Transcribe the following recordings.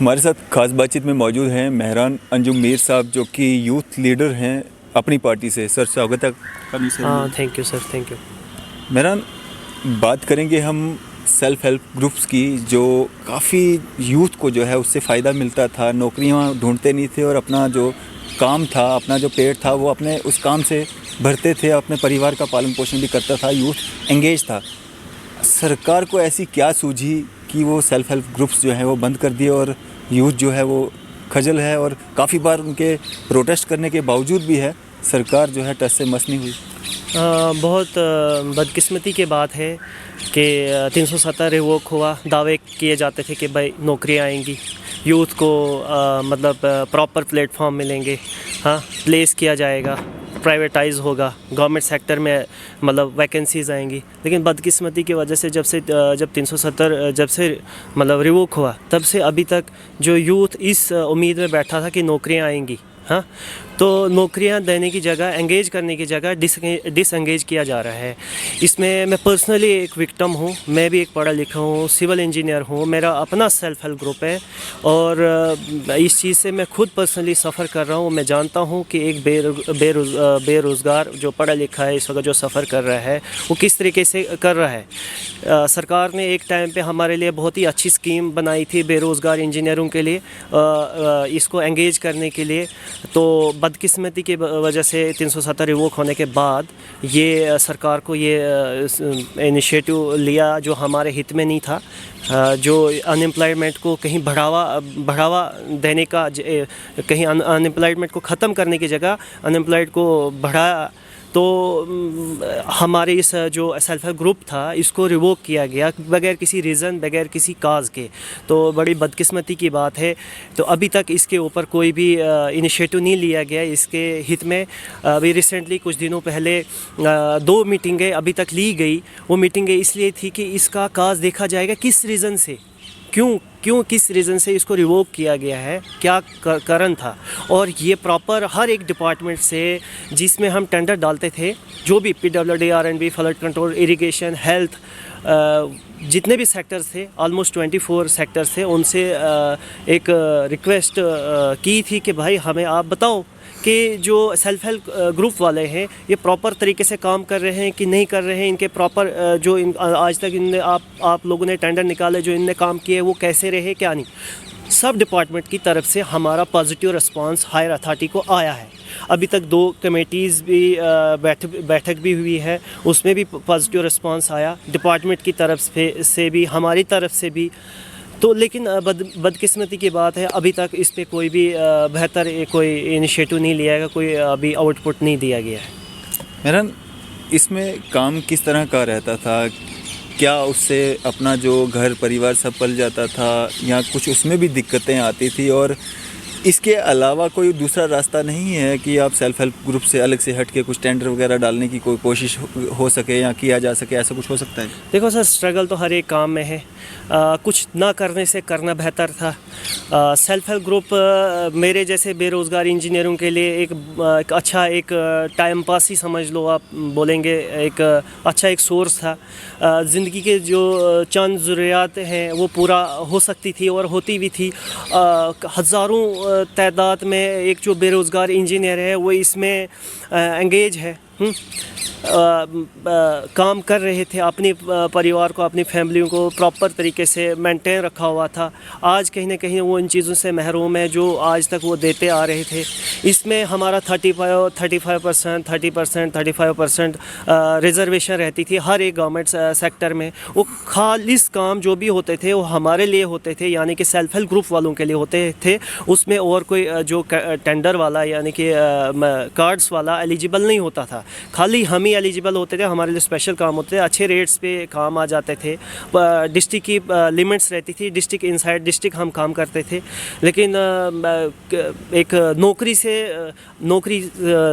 हमारे साथ खास बातचीत में मौजूद हैं मेहरान अंजुम मीर साहब, जो कि यूथ लीडर हैं अपनी पार्टी से। सर स्वागत है। हाँ, thank you sir, thank you. Mehran, बात करेंगे हम सेल्फ हेल्प ग्रुप्स की, जो काफ़ी यूथ को जो है उससे फ़ायदा मिलता था। नौकरियां ढूंढते नहीं थे और अपना जो काम था, अपना जो पेट था, वो अपने उस काम से भरते थे, अपने परिवार का पालन पोषण भी करता था, यूथ एंगेज था। सरकार को ऐसी क्या सूझी कि वो सेल्फ हेल्प ग्रुप्स जो हैं वो बंद कर दिए और यूथ जो है वो खजल है, और काफ़ी बार उनके प्रोटेस्ट करने के बावजूद भी है सरकार जो है टस से मस नहीं हुई। बहुत बदकिस्मती की बात है कि 370 रिवोक हुआ। दावे किए जाते थे कि भाई नौकरियाँ आएंगी, यूथ को मतलब प्रॉपर प्लेटफॉर्म मिलेंगे, हाँ, प्लेस किया जाएगा, प्राइवेटाइज होगा, गवर्नमेंट सेक्टर में मतलब वैकेंसीज़ आएंगी। लेकिन बदकिस्मती की वजह से जब 370 जब से मतलब रिवोक हुआ, तब से अभी तक जो यूथ इस उम्मीद में बैठा था कि नौकरियां आएंगी, हाँ, तो नौकरियां देने की जगह, एंगेज करने की जगह डिसएंगेज किया जा रहा है। इसमें मैं पर्सनली एक विक्टिम हूँ। मैं भी एक पढ़ा लिखा हूँ, सिविल इंजीनियर हूँ, मेरा अपना सेल्फ हेल्प ग्रुप है और इस चीज़ से मैं खुद पर्सनली सफ़र कर रहा हूँ। मैं जानता हूँ कि एक बेरोज़गार जो पढ़ा लिखा है इस वक्त जो सफ़र कर रहा है वो किस तरीके से कर रहा है। सरकार ने एक टाइम पे हमारे लिए बहुत ही अच्छी स्कीम बनाई थी बेरोज़गार इंजीनियरों के लिए, इसको एंगेज करने के लिए। तो बदकिस्मती की वजह से 370 रिवोक होने के बाद ये सरकार को ये इनिशिएटिव लिया जो हमारे हित में नहीं था, जो अनएम्प्लॉयमेंट को कहीं बढ़ावा देने का, कहीं अनएम्प्लॉयमेंट को ख़त्म करने की जगह अनएम्प्लॉयड को बढ़ाया। तो हमारे इस जो सेल्फ हेल्प ग्रुप था इसको रिवोक किया गया बगैर किसी रीज़न, बगैर किसी काज के। तो बड़ी बदकिस्मती की बात है। तो अभी तक इसके ऊपर कोई भी इनिशिएटिव नहीं लिया गया इसके हित में। अभी रिसेंटली कुछ दिनों पहले 2 मीटिंगें अभी तक ली गई। वो मीटिंगें इसलिए थी कि इसका काज देखा जाएगा किस रीज़न से, क्यों किस रीज़न से इसको रिवोक किया गया है, क्या कारण था। और ये प्रॉपर हर एक डिपार्टमेंट से जिसमें हम टेंडर डालते थे, जो भी PWD, R&B, flood control, irrigation, health, जितने भी सेक्टर्स थे, ऑलमोस्ट 24 सेक्टर्स थे, उनसे एक रिक्वेस्ट की थी कि भाई हमें आप बताओ कि जो सेल्फ हेल्प ग्रुप वाले हैं ये प्रॉपर तरीके से काम कर रहे हैं कि नहीं कर रहे हैं। इनके प्रॉपर जो आज तक इनने आप लोगों ने टेंडर निकाले, जो इनने काम किए, वो कैसे रहे, क्या नहीं। सब डिपार्टमेंट की तरफ से हमारा पॉजिटिव रिस्पांस हायर अथॉरिटी को आया है। अभी तक 2 कमेटीज़ भी बैठक भी हुई है, उसमें भी पॉजिटिव रिस्पांस आया डिपार्टमेंट की तरफ से भी, हमारी तरफ से भी। तो लेकिन बदकिस्मती की बात है, अभी तक इस पे कोई भी बेहतर कोई इनिशिएटिव नहीं लिया गया, कोई अभी आउटपुट नहीं दिया गया है। मेहरान, इसमें काम किस तरह का रहता था? क्या उससे अपना जो घर परिवार सब पल जाता था, या कुछ उसमें भी दिक्कतें आती थी? और इसके अलावा कोई दूसरा रास्ता नहीं है कि आप सेल्फ हेल्प ग्रुप से अलग से हट के कुछ टेंडर वगैरह डालने की कोई कोशिश हो सके या किया जा सके? ऐसा कुछ हो सकता है? देखो सर, स्ट्रगल तो हर एक काम में है। कुछ ना करने से करना बेहतर था। सेल्फ हेल्प ग्रुप मेरे जैसे बेरोज़गार इंजीनियरों के लिए एक अच्छा एक टाइम पास ही समझ लो, आप बोलेंगे, एक अच्छा एक सोर्स था। ज़िंदगी के जो चंद ज़रूरियात हैं वो पूरा हो सकती थी और होती भी थी। हज़ारों तादाद में एक जो बेरोज़गार इंजीनियर है वो इसमें एंगेज है, काम कर रहे थे, अपने परिवार को, अपनी फैमिली को प्रॉपर तरीके से मेंटेन रखा हुआ था। आज कहीं ना कहीं वो इन चीज़ों से महरूम है जो आज तक वो देते आ रहे थे। इसमें हमारा 35% रिज़र्वेशन रहती थी हर एक गवर्नमेंट सेक्टर में। वो खालिस काम जो भी होते थे वो हमारे लिए होते थे, यानी कि सेल्फ हेल्प ग्रुप वालों के लिए होते थे। उसमें और कोई जो टेंडर वाला यानी कि कार्ड्स वाला एलिजिबल नहीं होता था, खाली हम ही एलिजिबल होते थे। हमारे लिए स्पेशल काम होते थे, अच्छे रेट्स पे काम आ जाते थे। डिस्ट्रिक्ट की लिमिट्स रहती थी, डिस्ट्रिक्ट इनसाइड डिस्ट्रिक्ट हम काम करते थे। लेकिन एक नौकरी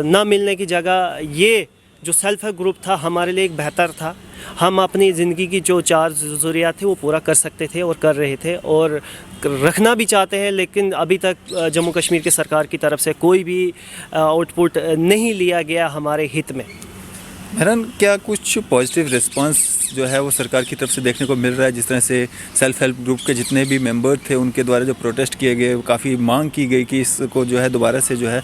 ना मिलने की जगह ये जो सेल्फ हेल्प ग्रुप था हमारे लिए एक बेहतर था। हम अपनी ज़िंदगी की जो 4 ज़रूरियात थे वो पूरा कर सकते थे और कर रहे थे और रखना भी चाहते हैं। लेकिन अभी तक जम्मू कश्मीर की सरकार की तरफ से कोई भी आउटपुट नहीं लिया गया हमारे हित में। मेहरान, क्या कुछ पॉजिटिव रिस्पांस जो है वो सरकार की तरफ से देखने को मिल रहा है? जिस तरह से सेल्फ हेल्प ग्रुप के जितने भी मेंबर थे उनके द्वारा जो प्रोटेस्ट किए गए, काफ़ी मांग की गई कि इसको जो है दोबारा से जो है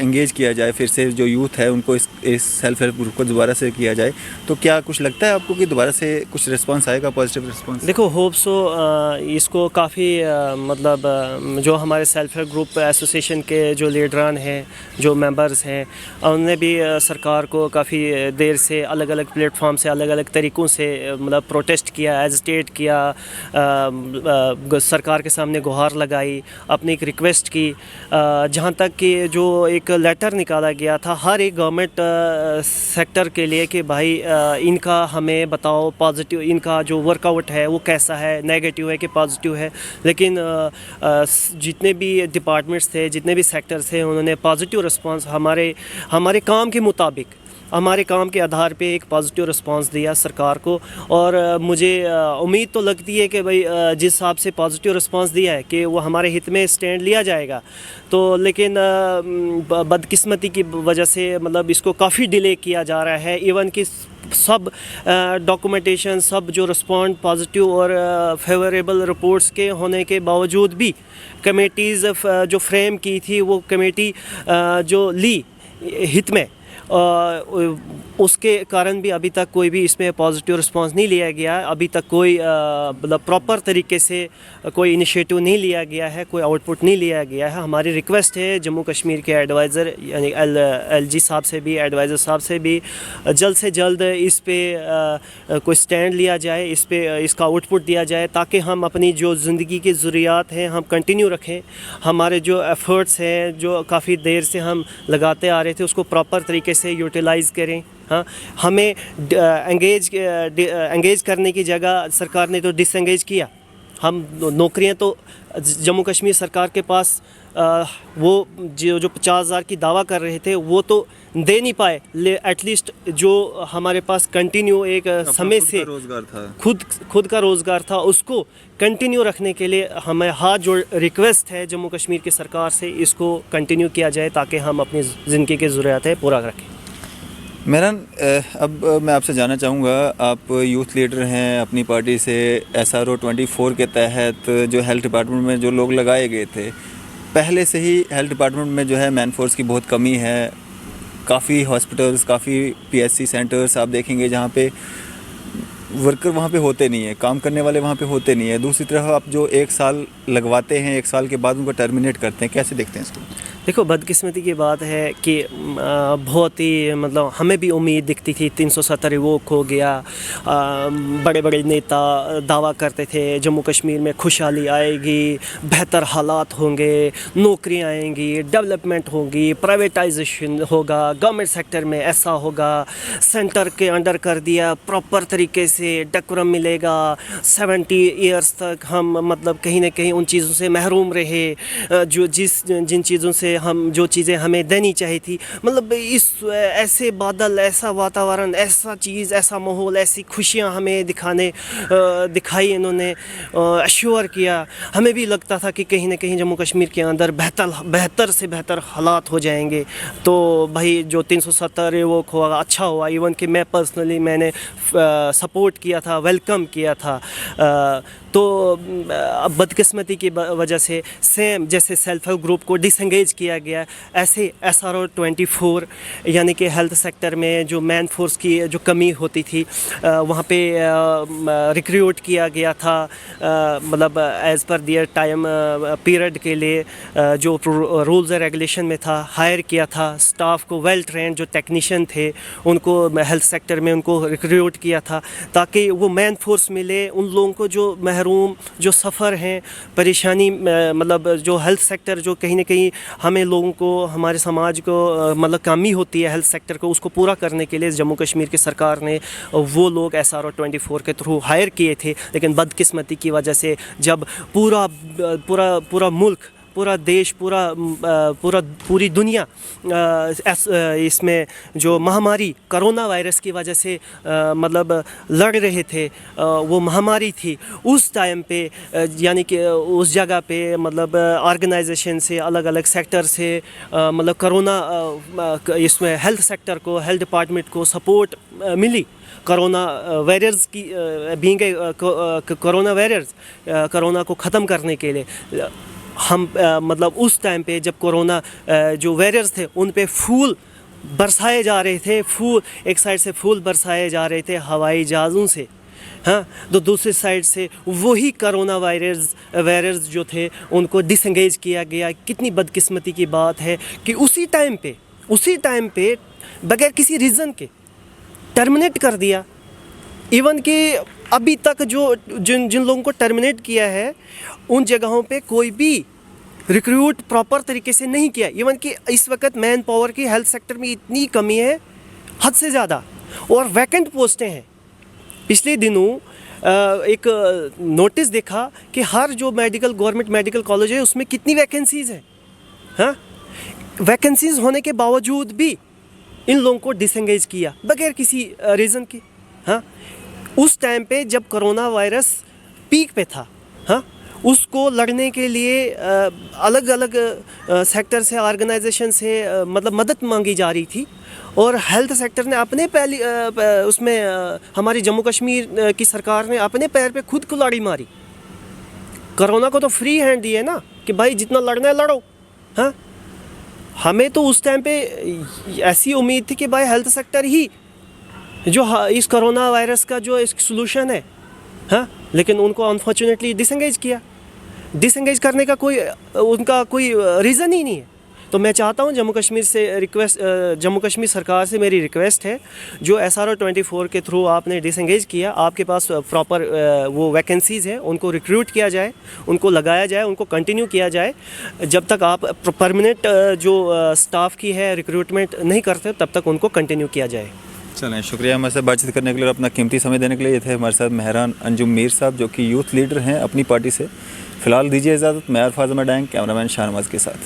एंगेज किया जाए, फिर से जो यूथ है उनको इस सेल्फ हेल्प ग्रुप को दोबारा से किया जाए। तो क्या कुछ लगता है आपको कि दोबारा से कुछ रिस्पांस आएगा, पॉजिटिव रिस्पांस? देखो, होप सो इसको काफ़ी मतलब जो हमारे सेल्फ हेल्प ग्रुप एसोसिएशन के जो लीडरान हैं, जो मेंबर्स हैं, उन्होंने भी सरकार को काफ़ी देर से अलग अलग प्लेटफॉर्म से अलग अलग तरीक़ों से मतलब प्रोटेस्ट किया, एजिटेट किया, सरकार के सामने गुहार लगाई, अपनी एक रिक्वेस्ट की। जहाँ तक कि जो एक लेटर निकाला गया था हर एक गवर्नमेंट सेक्टर के लिए कि भाई इनका हमें बताओ पॉजिटिव, इनका जो वर्कआउट है वो कैसा है, नेगेटिव है कि पॉजिटिव है। लेकिन जितने भी डिपार्टमेंट्स थे, जितने भी सेक्टर्स थे, उन्होंने पॉजिटिव रिस्पांस हमारे काम के मुताबिक, हमारे काम के आधार पे एक पॉजिटिव रिस्पांस दिया सरकार को। और मुझे उम्मीद तो लगती है कि भाई जिस हिसाब से पॉजिटिव रिस्पांस दिया है कि वो हमारे हित में स्टैंड लिया जाएगा। तो लेकिन बदकिस्मती की वजह से मतलब इसको काफ़ी डिले किया जा रहा है। इवन कि सब डॉक्यूमेंटेशन, सब जो रिस्पॉन्ड पॉजिटिव और फेवरेबल रिपोर्ट्स के होने के बावजूद भी कमेटीज़ जो फ्रेम की थी वो कमेटी जो ली हित में, उसके कारण भी अभी तक कोई भी इसमें पॉजिटिव रिस्पांस नहीं लिया गया है। अभी तक कोई मतलब प्रॉपर तरीके से कोई इनिशिएटिव नहीं लिया गया है, कोई आउटपुट नहीं लिया गया है। हमारी रिक्वेस्ट है जम्मू कश्मीर के एडवाइज़र यानी LG साहब से भी, एडवाइज़र साहब से भी जल्द से जल्द इस पे कोई स्टैंड लिया जाए, इस पे इसका आउटपुट दिया जाए, ताकि हम अपनी जो ज़िंदगी की ज़रूरियात हैं हम कंटिन्यू रखें। हमारे जो एफ़र्ट्स हैं जो काफ़ी देर से हम लगाते आ रहे थे उसको प्रॉपर तरीके से यूटिलाइज़ करें। हाँ, हमें एंगेज करने की जगह सरकार ने तो डिसएंगेज किया। हम नौकरियां तो जम्मू कश्मीर सरकार के पास वो जो 50,000 की दावा कर रहे थे वो तो दे नहीं पाए। एटलीस्ट जो हमारे पास कंटिन्यू एक समय से रोजगार था, खुद का रोज़गार था, उसको कंटिन्यू रखने के लिए हमें हाथ जोड़ रिक्वेस्ट है जम्मू कश्मीर की सरकार से, इसको कंटिन्यू किया जाए ताकि हम अपनी ज़िंदगी की ज़रूरियातें पूरा रखें। मेहरान, अब मैं आपसे जानना चाहूँगा, आप यूथ लीडर हैं अपनी पार्टी से। SRO 24 के तहत जो हेल्थ डिपार्टमेंट में जो लोग लगाए गए थे, पहले से ही हेल्थ डिपार्टमेंट में जो है मैन फोर्स की बहुत कमी है। काफ़ी हॉस्पिटल्स, काफ़ी PSC सेंटर्स आप देखेंगे जहाँ पे वर्कर वहाँ पे होते नहीं है, काम करने वाले वहाँ पे होते नहीं है। दूसरी तरफ आप जो 1 साल लगवाते हैं, 1 साल के बाद उनको टर्मिनेट करते हैं, कैसे देखते हैं इसको? देखो, बदकिस्मती की बात है कि बहुत ही मतलब हमें भी उम्मीद दिखती थी 370 रिवोक हो गया। बड़े बड़े नेता दावा करते थे जम्मू कश्मीर में खुशहाली आएगी, बेहतर हालात होंगे, नौकरियां आएंगी, डेवलपमेंट होगी, प्राइवेटाइजेशन होगा, गवर्नमेंट सेक्टर में ऐसा होगा, सेंटर के अंडर कर दिया, प्रॉपर तरीके से डेकोरम मिलेगा। 70 ईयर्स तक हम मतलब कहीं ना कहीं उन चीज़ों से महरूम रहे जो जिन चीज़ों से हम जो चीज़ें हमें देनी चाहिए थी। मतलब इस ऐसे बादल, ऐसा वातावरण, ऐसा चीज़, ऐसा माहौल, ऐसी खुशियां हमें दिखाई इन्होंने, अश्योर किया। हमें भी लगता था कि कहीं ना कहीं जम्मू कश्मीर के अंदर बेहतर से बेहतर हालात हो जाएंगे। तो भाई जो 370 वो हुआ, अच्छा हुआ। इवन कि मैं पर्सनली मैंने सपोर्ट किया था, वेलकम किया था। तो बदकिस्मती की वजह से सेम जैसे सेल्फ हेल्प ग्रुप को डिसएंगेज किया गया, ऐसे SRO 24 यानी कि हेल्थ सेक्टर में जो मैन फोर्स की जो कमी होती थी वहाँ पे रिक्रूट किया गया था। मतलब एज़ पर दियर टाइम पीरियड के लिए जो रूल्स एंड रेगुलेशन में था हायर किया था। स्टाफ को वेल ट्रेंड जो टेक्नीशियन थे उनको हेल्थ सेक्टर में उनको रिक्रूट किया था ताकि वो मैन फोर्स मिले उन लोगों को जो महरूम, जो सफ़र हैं, परेशानी मतलब जो हेल्थ सेक्टर जो कहीं ना कहीं हमें लोगों को, हमारे समाज को मतलब कमी होती है हेल्थ सेक्टर को, उसको पूरा करने के लिए जम्मू कश्मीर की सरकार ने वो लोग SRO 24 के थ्रू हायर किए थे। लेकिन बदकिस्मती की वजह से जब पूरा मुल्क, पूरा देश पूरी दुनिया इसमें जो महामारी कोरोना वायरस की वजह से मतलब लड़ रहे थे, वो महामारी थी उस टाइम पे, यानी कि उस जगह पे मतलब ऑर्गेनाइजेशन से अलग अलग सेक्टर से मतलब कोरोना इसमें हेल्थ सेक्टर को, हेल्थ डिपार्टमेंट को सपोर्ट मिली कोरोना वायरस की बीइंग कोरोना वायरस कोरोना को ख़त्म करने के लिए। हम मतलब उस टाइम पे जब कोरोना जो वायरस थे उन पे फूल बरसाए जा रहे थे, फूल एक साइड से फूल बरसाए जा रहे थे हवाई जहाज़ों से, हाँ, तो दूसरी साइड से वही कोरोना वायरस जो थे उनको डिसएंगेज किया गया। कितनी बदकिस्मती की बात है कि उसी टाइम पे बगैर किसी रीज़न के टर्मिनेट कर दिया। इवन कि अभी तक जिन लोगों को टर्मिनेट किया है उन जगहों पे कोई भी रिक्रूट प्रॉपर तरीके से नहीं किया। इवन कि इस वक्त मैन पावर की हेल्थ सेक्टर में इतनी कमी है हद से ज़्यादा, और वैकेंट पोस्टें हैं। पिछले दिनों एक नोटिस देखा कि हर जो गवर्नमेंट मेडिकल कॉलेज है उसमें कितनी वैकेंसीज़ हैं, हाँ, वैकेंसीज़ होने के बावजूद भी इन लोगों को डिसएंगेज किया बगैर किसी रीज़न के। हाँ, उस टाइम पे जब कोरोना वायरस पीक पे था, हाँ, उसको लड़ने के लिए अलग अलग सेक्टर से, ऑर्गेनाइजेशन से मतलब मदद मांगी जा रही थी, और हेल्थ सेक्टर ने अपने उसमें हमारी जम्मू कश्मीर की सरकार ने अपने पैर पे खुद कुल्हाड़ी मारी। कोरोना को तो फ्री हैंड दिए ना कि भाई जितना लड़ना है लड़ो, हाँ। हमें तो उस टाइम पे ऐसी उम्मीद थी कि भाई हेल्थ सेक्टर ही जो इस कोरोना वायरस का जो इसका सलूशन है, हाँ, लेकिन उनको अनफॉर्चुनेटली डिसएंगेज किया। डिसएंगेज करने का उनका कोई रीज़न ही नहीं है। तो मैं चाहता हूँ जम्मू कश्मीर सरकार से मेरी रिक्वेस्ट है, जो SRO 24 के थ्रू आपने डिसएंगेज किया, आपके पास प्रॉपर वो वैकेंसीज़ है, उनको रिक्रूट किया जाए, उनको लगाया जाए, उनको कंटिन्यू किया जाए। जब तक आप परमानेंट जो स्टाफ की है रिक्रूटमेंट नहीं करते तब तक उनको कंटिन्यू किया जाए। चलें, शुक्रिया हमारे साथ बातचीत करने के लिए और अपना कीमती समय देने के लिए। ये थे हमारे साथ मेहरान अंजुम मीर साहब, जो कि यूथ लीडर हैं अपनी पार्टी से। फ़िलहाल दीजिए इजाज़त। मैं अरफाज़ मडांग, कैमरामैन शाहनवाज़ के साथ।